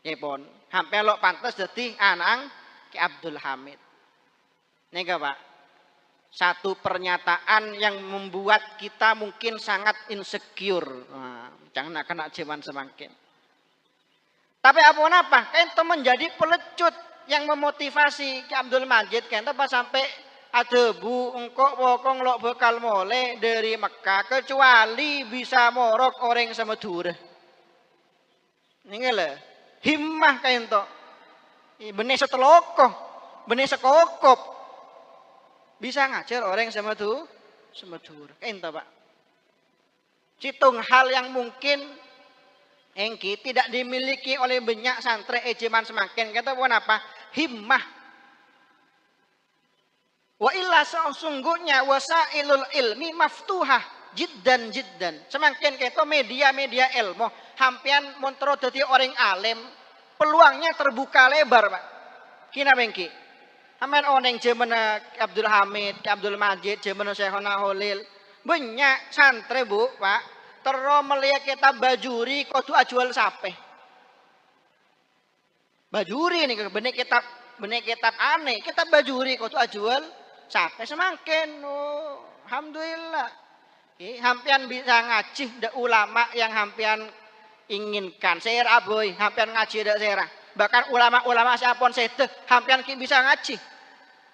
Yepon, hampian lo pantes detih anang Ki Abdul Hamid. Nega Pak. Satu pernyataan yang membuat kita mungkin sangat insecure. Jangan kena zaman semakin. Tapi apa? Kento menjadi pelecut yang memotivasi Ki Abdul Majid. Kento pas sampai ada bu engkok wokong lo bekal mole dari Mekah kecuali bisa morok orang semedure. Ini lho, himmah kayak itu. Benih setelokoh, benih sekokop. Bisa ngajar orang sama tuh, semedur. Kayak itu Pak. Citung hal yang mungkin engki tidak dimiliki oleh banyak santri ejeman semakin. Kata pun apa? Himmah. Wa illa sesungguhnya wasailul ilmi maftuhah jiddan jiddan. Semakin kita media-media ilmu hampian montro dadi orang alim, peluangnya terbuka lebar, Pak. Kina bengki. Hampian orang zaman Abdul Hamid, Abdul Majid, zaman Syekhona Holil. Banyak santri, Bu, Pak. Terus melihat kita bajuri kudu ajual sape. Bajuri nih benih kitab aneh, kita bajuri kudu ajual sape semakin. Oh, alhamdulillah. Hampian bisa ngaji da ulama yang hampian inginkan. Saya boy, hampian ngaji da saya. Bahkan ulama-ulama siapapun saya hampian bisa ngaji.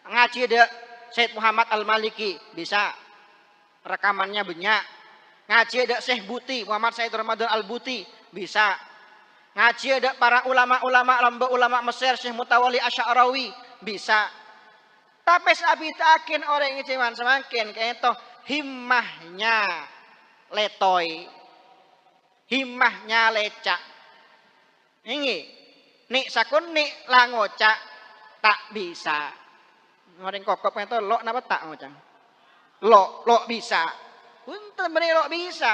Ngaji da Syed Muhammad Al-Maliki bisa. Rekamannya banyak. Ngaji ada Syekh Buti, Muhammad Said Ramadan Al-Buti, bisa. Ngaji ada para ulama Mesir, Syekh Mutawalli Asy'arawi, bisa. Tapi sabitakin orang ini cuman semakin kayak itu himmahnya letoy. Himmahnya lecak. Ini nik sakun nik langocak tak bisa. Orang kokop itu lo napa tak ngocang? Lo bisa. Untuk menelok bisa.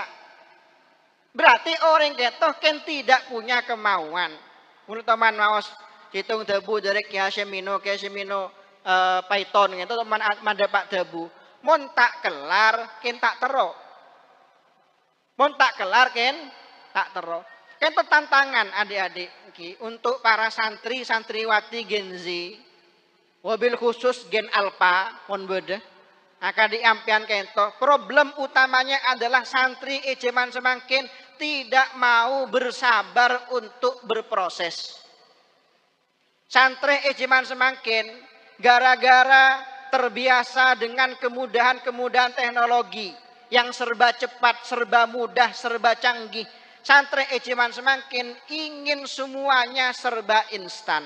Berarti orang ketoh kan tidak punya kemauan. Menurut teman maos hitung debu dari Kiasemino Python gitu teman mendapat debu. Mon tak kelar ken tak tero. Mon tak kelar ken tak tero. Kan itu tantangan adik-adik untuk para santri santriwati Gen Z. Wabil khusus Gen Alpha mon beda. Akan diampian kento. Problem utamanya adalah santri ejeman semakin tidak mau bersabar untuk berproses. Santri ejeman semakin gara-gara terbiasa dengan kemudahan-kemudahan teknologi yang serba cepat, serba mudah, serba canggih. Santri ejeman semakin ingin semuanya serba instan.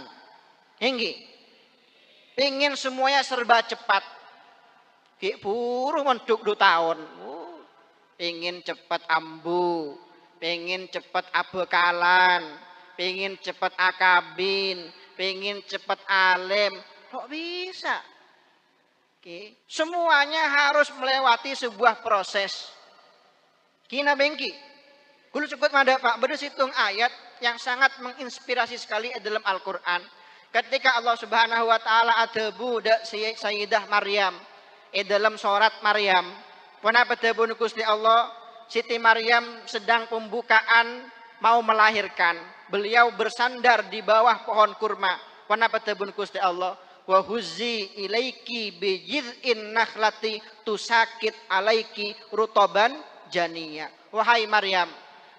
Ingin semuanya serba cepat. Ki puru menduk 2 tahun. Pengen cepat ambu, pengen cepat abekalan, pengen cepat akabin, pengen cepat alim. Kok bisa? Semuanya harus melewati sebuah proses. Kina bengki. Kulo cukup ada Pak, berhitung ayat yang sangat menginspirasi sekali dalam Al-Quran. Ketika Allah Subhanahu Wa Taala adabu Sayyidah Maryam. Dalam surat Maryam, kenapa tebun Gusti Allah, Siti Maryam sedang pembukaan mau melahirkan. Beliau bersandar di bawah pohon kurma. Kenapa tebun Gusti Allah? Wa huzzi ilaiki bijid'in nakhlati tusakit alaiki rutoban janiyah. Wahai Maryam,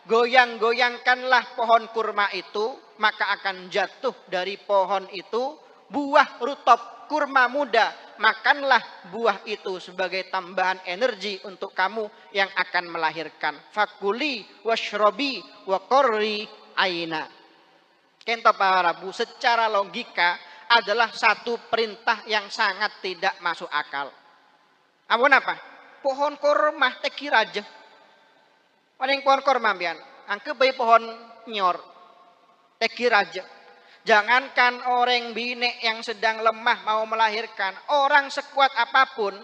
goyang-goyangkanlah pohon kurma itu, maka akan jatuh dari pohon itu buah rutob kurma muda. Makanlah buah itu sebagai tambahan energi untuk kamu yang akan melahirkan. Fakuli washrobi wa qurri aina. Kento para bu, secara logika adalah satu perintah yang sangat tidak masuk akal. Ampun apa? Pohon kurma teki raja. Paling pohon kurma bian. Angke bayi pohon nyor. Teki raja. Jangankan orang bine yang sedang lemah mau melahirkan. Orang sekuat apapun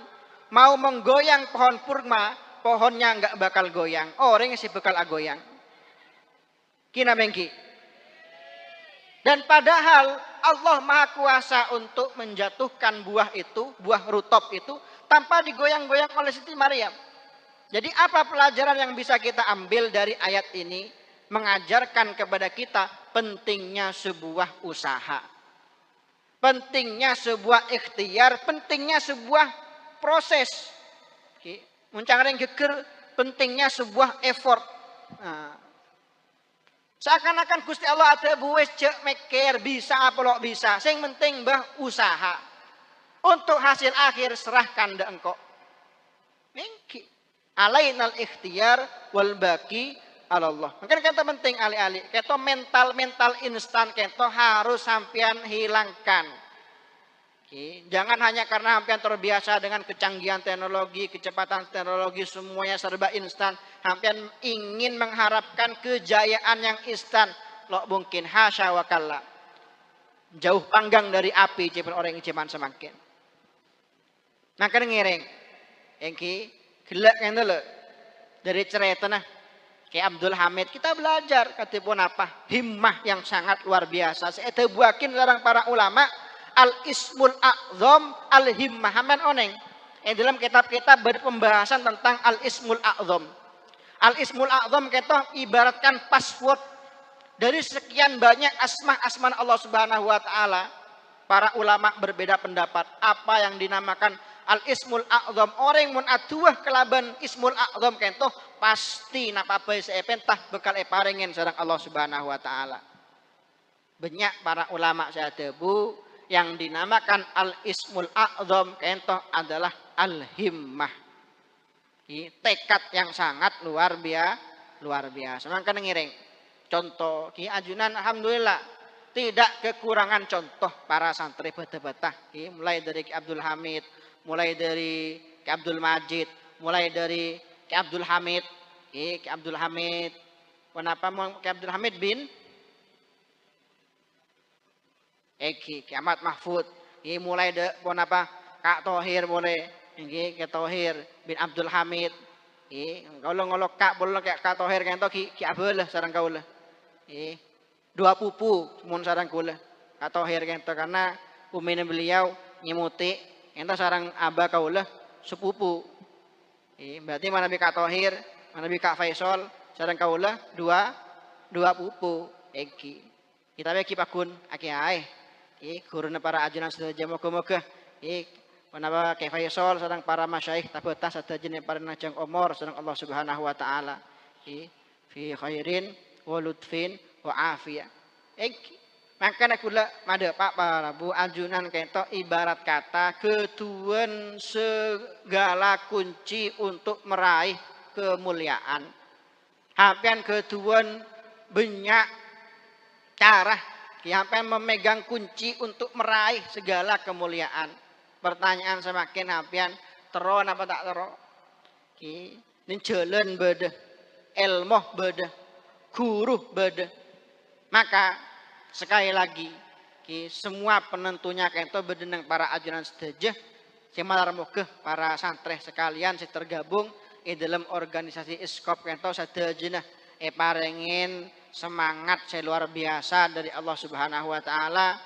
mau menggoyang pohon kurma, pohonnya nggak bakal goyang. Orang sih bakal goyang. Kina bengki. Dan padahal Allah Maha Kuasa untuk menjatuhkan buah itu, buah rutop itu, tanpa digoyang-goyang oleh Siti Maryam. Jadi apa pelajaran yang bisa kita ambil dari ayat ini? Mengajarkan kepada kita pentingnya sebuah usaha. Pentingnya sebuah ikhtiar, pentingnya sebuah proses. Muncang geger, pentingnya sebuah effort. Nah, seakan-akan Gusti Allah ada buwes cek meker bisa apa lo bisa. Sing penting bah usaha. Untuk hasil akhir serahkan de engkau. Mengki. Alainal ikhtiar wal baki Allah. Mungkin kita penting ali-ali. Kita mental instan kita harus sampean hilangkan. Jangan hanya karena sampean terbiasa dengan kecanggihan teknologi, kecepatan teknologi, semuanya serba instan. Sampean ingin mengharapkan kejayaan yang instan. Lo mungkin hasya wa kalla. Jauh panggang dari api cepat orang yang cuman semakin. Nah kan ngiring. Engki gelak yang dulu. Dari cerita nah. Kayak Abdul Hamid kita belajar katipun apa? Himmah yang sangat luar biasa. Saya tebuakin seorang para ulama al-ismul a'zam al-himmah. Haman oneng. Dalam kitab-kitab berpembahasan tentang al-ismul a'zam. Al-ismul a'zam kita ibaratkan password dari sekian banyak asma Allah Subhanahu wa taala. Para ulama berbeda pendapat apa yang dinamakan al-ismul a'zam. Orang mun atuh kelaban ismul a'zam kento pasti napa bae seepentah bekal eparengen sareng Allah Subhanahu wa taala. Banyak para ulama saya tebu yang dinamakan al-ismul a'zam kento adalah al-himmah. Tekad yang sangat luar biasa. Mangka ngiring. Contoh Ki Ajunan alhamdulillah tidak kekurangan contoh para santri betah-betah. Mulai dari Ki Abdul Hamid, mulai dari Ki Abdul Majid, mulai dari Ki Abdul Hamid. Ki Abdul Hamid. Kenapa Ki Abdul Hamid bin Ki Ahmad Mahfud. Mulai de kenapa Kak Tohir mulai Ki Tohir bin Abdul Hamid. Kalau ngolok Kak boleh Kak Tohir kento Ki Abdul sareng kaula. Dua pupu mun sarang kula atau akhir kento karena umine beliau nyemuti ento sarang aba kaula sepupu. Berarti mana bi Kak Tohir, mana bi Kak Faisal sarang kaula dua pupu. Kita be kipakun aki ae. Guruna para ajunan sedaya moga-moga menapa Kak Faisal sarang para masyayikh tabetah sadaya para najang umur sareng Allah Subhanahu wa taala. Fi khairin wa lutfin wa afiyah. Makanya kula mada Pak Prabu ajunan kento ibarat kata ketuan segala kunci untuk meraih kemuliaan. Hampian ketuan banyak cara hampian memegang kunci untuk meraih segala kemuliaan. Pertanyaan semakin hampian tero apa tak tero? Ini jalan beda, ilmu beda, guru beda. Maka sekali lagi semua penentunya kento bedeneng para ajunan sedejah semalar moga para santri sekalian si tergabung di dalam organisasi iskop kento sedejah parengin semangat saya luar biasa dari Allah Subhanahu wa taala,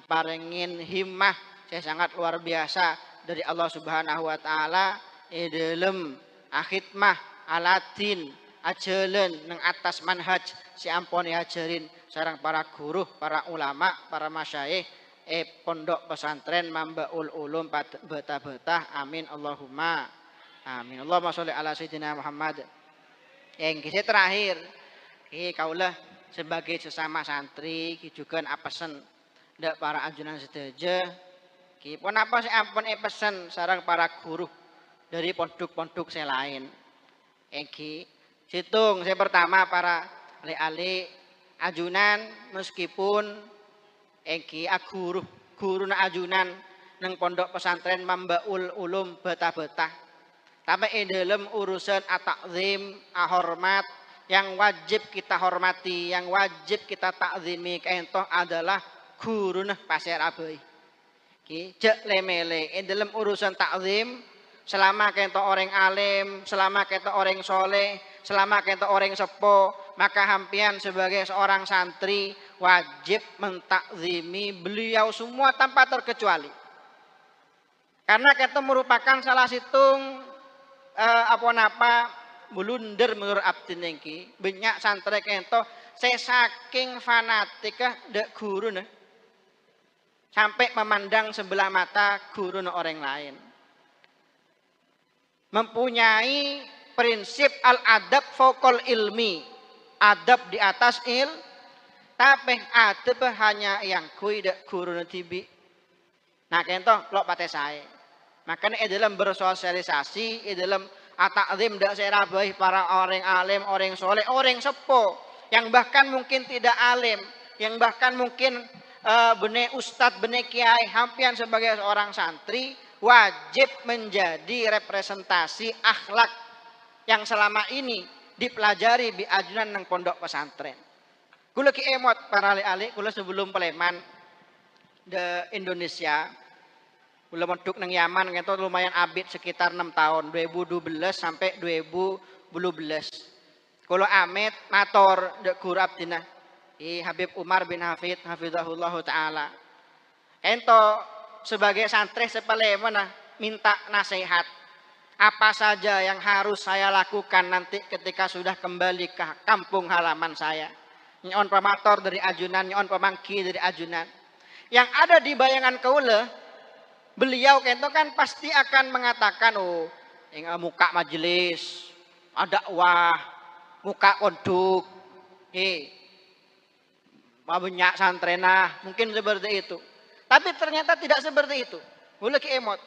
parengin himmah saya sangat luar biasa dari Allah Subhanahu wa taala dalam khidmah alatin ajalan nang atas manhaj si ampun ajarin sarang para guru, para ulama, para masyayikh pondok pesantren Mambaul Ulum betah-betah. Amin Allahumma amin. Allahumma sholli ala sayyidina Muhammad. Yang kisi terakhir kaulah sebagai sesama santri juga apesen ndak para ajunan sedaja pun apa sih ampun pesen sarang para guru dari pondok-pondok saya lain. Situng saya pertama para ali-ali ajunan meskipun guru na ajunan nang pondok pesantren Mambaul Ulum betah-betah. Tapi dalam urusan at-ta'zim, hormat yang wajib kita hormati, yang wajib kita takzimi kento adalah guru nah pasir abai. Cek lemele dalam urusan takzim selama kento orang alim, selama kento orang soleh, selama kento orang sepo, maka hampian sebagai seorang santri wajib mentakzimi beliau semua tanpa terkecuali. Karena kita merupakan salah situng blunder menurut abdi nengki. Banyak santri kento saya saking fanatik dek guru nah. Sampai memandang sebelah mata guru orang lain. Mempunyai prinsip al-adab fokol ilmi. Adab di atas tapi adab hanya yang kui dek guru tibi. Nah kento lo pate saya. Makanya dalam bersosialisasi, dalam Atakzim dak serabai para orang alim, orang soleh, orang sepo yang bahkan mungkin tidak alim, yang bahkan mungkin benih ustadz, benih kiai, hampian sebagai seorang santri wajib menjadi representasi akhlak yang selama ini dipelajari di ajunan nang pondok pesantren. Kula ki emot para ali-ali kula sebelum Peleman de Indonesia. Kula meduk nang Yaman gitu lumayan abid sekitar 6 tahun 2012 sampai 2012. Kula amit matur dek guru abdina Habib Umar bin Hafid hafizahullah taala. Ento sebagai santri sepeleman minta nasihat. Apa saja yang harus saya lakukan nanti ketika sudah kembali ke kampung halaman saya. Nyon pamator dari ajunan, nyon pamangki dari ajunan. Yang ada di bayangan kaula, beliau kento kan pasti akan mengatakan, oh, yang muka majelis, ada wah, muka pondok, banyak santrenah, mungkin seperti itu. Tapi ternyata tidak seperti itu. Boleh ki emot.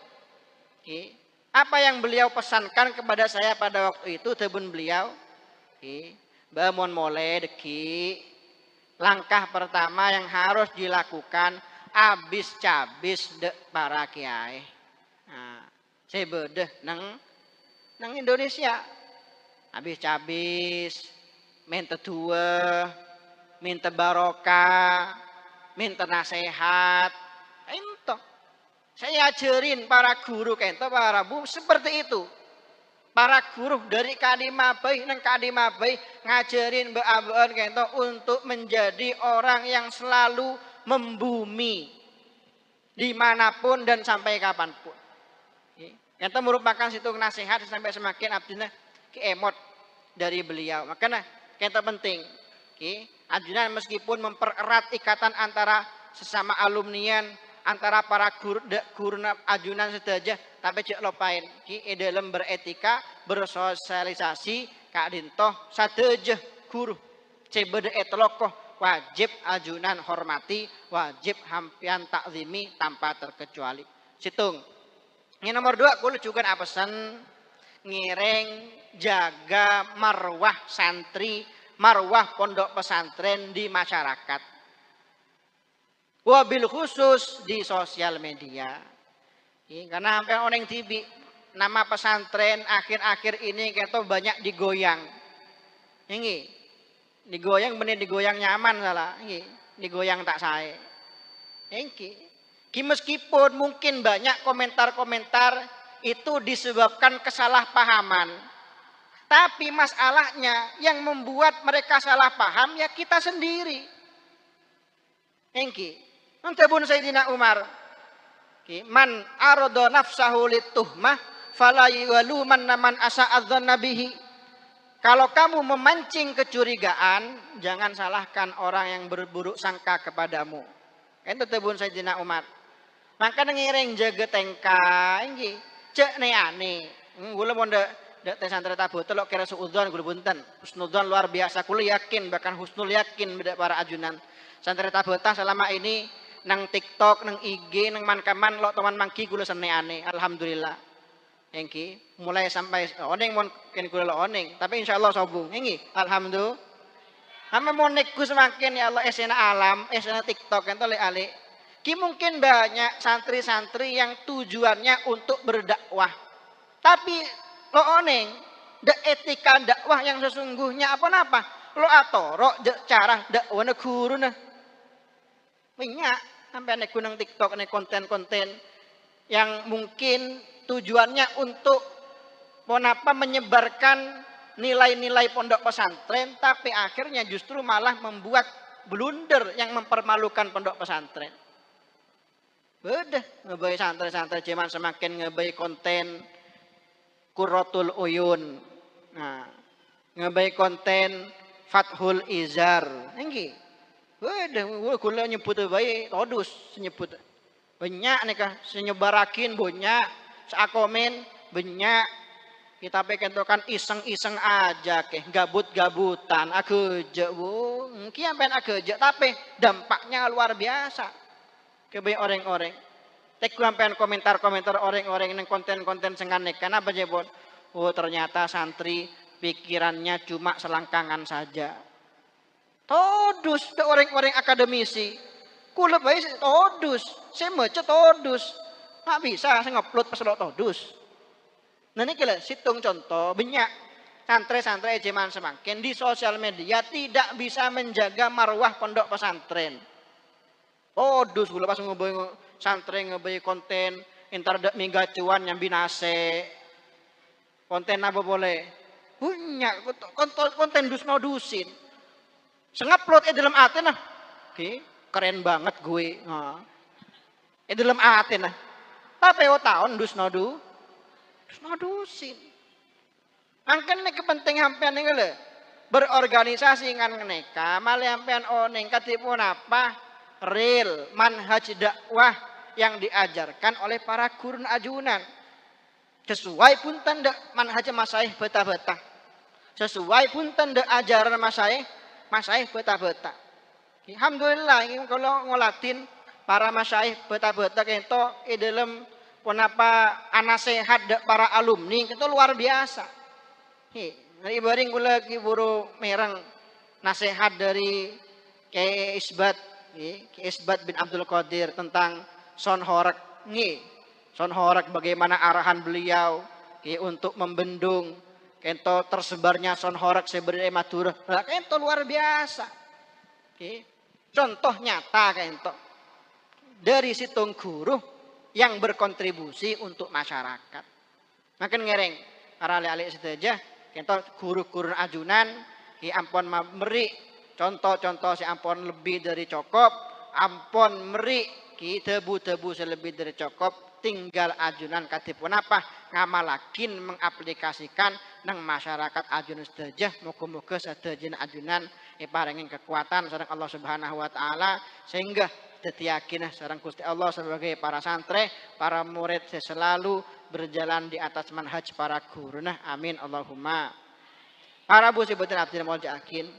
Apa yang beliau pesankan kepada saya pada waktu itu, tebun beliau, bangun mulai deki, langkah pertama yang harus dilakukan abis cabis de para kiai. Nah, saya bedeh nang Indonesia. Abis cabis, minta dua, minta barokah, minta nasihat. Ento. Saya ajarin para guru kento para bu seperti itu. Para guru dari Kadimabai nang Kadimabai ngajarin beabean kento untuk menjadi orang yang selalu membumi dimanapun dan sampai kapanpun. Itu merupakan situ nasihat sampai semakin abdina ki emot dari beliau. Makanya kita penting ajunan meskipun mempererat ikatan antara sesama alumnian, antara para guru ajunan saja, tapi cek lopain dalam beretika, bersosialisasi kak dintoh sadeja guru cebede etlokoh wajib ajunan hormati, wajib hampian takzimi tanpa terkecuali. Situng. Ini nomor 2, kulo juga pesan ngireng jaga marwah santri, marwah pondok pesantren di masyarakat. Wabil khusus di sosial media. Karena hampir orang tibi nama pesantren akhir-akhir ini kita banyak digoyang. Ini digoyang bener digoyang nyaman salah, digoyang tak saya. Meskipun mungkin banyak komentar-komentar itu disebabkan kesalahpahaman. Tapi masalahnya yang membuat mereka salah paham ya kita sendiri. Nuntabun Sayyidina Umar. Man arada nafsahu lituhmah fala yuwaluman man asa'adzanna bihi. Kalau kamu memancing kecurigaan, jangan salahkan orang yang berburuk sangka kepadamu. Itu tebun Sayyidina Umar. Maka ngiring jaga tengka, ini cek ne ane. Gula monda dak santri tabu telok kira suudzon gula bunten. Husnudzon luar biasa. Kula yakin bahkan husnul yakin beda para ajunan. Santri tabu selama ini nang TikTok, nang IG, nang mankaman lo teman mangki gula sene ane. Alhamdulillah. Engki mulai sampai oneng mon ken kula oneng tapi insyaallah sobung engki alhamdulillah ame monekku semakin ya Allah esena alam esena TikTok ento le ale ki mungkin banyak santri-santri yang tujuannya untuk berdakwah tapi lo oneng de etika dakwah yang sesungguhnya apa napa lo atoro de cara dakwah guru nah banyak sampai nek nang TikTok nek konten-konten yang mungkin tujuannya untuk menyebarkan nilai-nilai pondok pesantren tapi akhirnya justru malah membuat blunder yang mempermalukan pondok pesantren. Udah ngebai santri-santri cuman semakin ngebai konten Qurratul Uyun. Nah, ngebai konten Fathul Izar. Enggi. Udah kula nyebut bae todus nyebut. Banyak nih kah senyebarakin banyak seakomen banyak kita pengen kan iseng-iseng aja ke gabut-gabutan ageja bu mungkin pengen ageja tapi dampaknya luar biasa ke orang-orang tek pengen komentar-komentar orang-orang yang konten-konten senganek karena apa jebon Oh ternyata santri pikirannya cuma selangkangan saja. Todus, orang-orang akademisi. Kula bae todus, saya maca todus. Nggak bisa saya ngupload pas lo todus. Nah ini kira situng contoh banyak santri-santri zaman semakin di sosial media tidak bisa menjaga marwah pondok pesantren. Todus kula pas ngoboy santri ngoboy konten internet mingga cuan yang binase. Konten apa boleh? Punya konten dus mau dusin. Sengupload dalam hati nah. Oke, keren banget gue. Nah. Dalam hati nah. Tapi tahun dus dusin. Angken ini kepenting hampian ini le. Berorganisasi dengan neka, malah hampian oneng katipun apa? Real manhaj dakwah yang diajarkan oleh para guru ajunan. Sesuai pun tanda manhaj masaih beta-beta. Sesuai pun tanda ajaran masaih beta-beta. Alhamdulillah ini kalau ngolatin para masaih beta-beta itu dalam penapa anasehat para alumni itu luar biasa. Dari baring kula ki buru merang nasihat dari Kiai Isbat bin Abdul Qadir tentang Son Horak nih. Son Horak bagaimana arahan beliau untuk membendung kento tersebarnya Son Horak sebenarnya Madura. Lah kento luar biasa. Contoh nyata kento dari situng guru yang berkontribusi untuk masyarakat. Makin ngereng para alih-alih saja kento guru-guru ajunan ampun meri contoh-contoh si ampun lebih dari cukup, ampun meri debu-debu selebih dari cukup. Tinggal ajunan katipun apa ngamalakin mengaplikasikan nang masyarakat ajunan sedajah muga-muga sedajah ajunan parengin kekuatan sareng Allah Subhanahu wa taala sehingga dadi yakin sareng Gusti Allah sebagai para santri para murid selalu berjalan di atas manhaj para guru nah amin Allahumma. Para bu sebutin abdi mohon yakin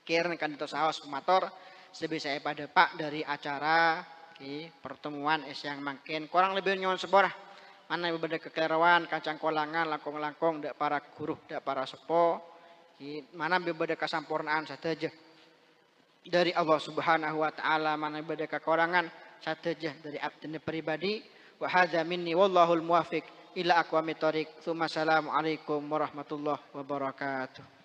kiren kan itu saos pemator sebisa pada Pak dari acara pertemuan yang makin kurang lebih nyon seborah mana berbeda kekeliruan kacang kolangan langkong-langkong dak para guru dak para sepo mana berbeda kesampurnaan saja dari Allah Subhanahu wa taala mana berbeda kekurangan saja dari abdi pribadi wa hadza minni wallahul muwaffiq ila aqwamit thoriq. Assalamualaikum warahmatullahi wabarakatuh.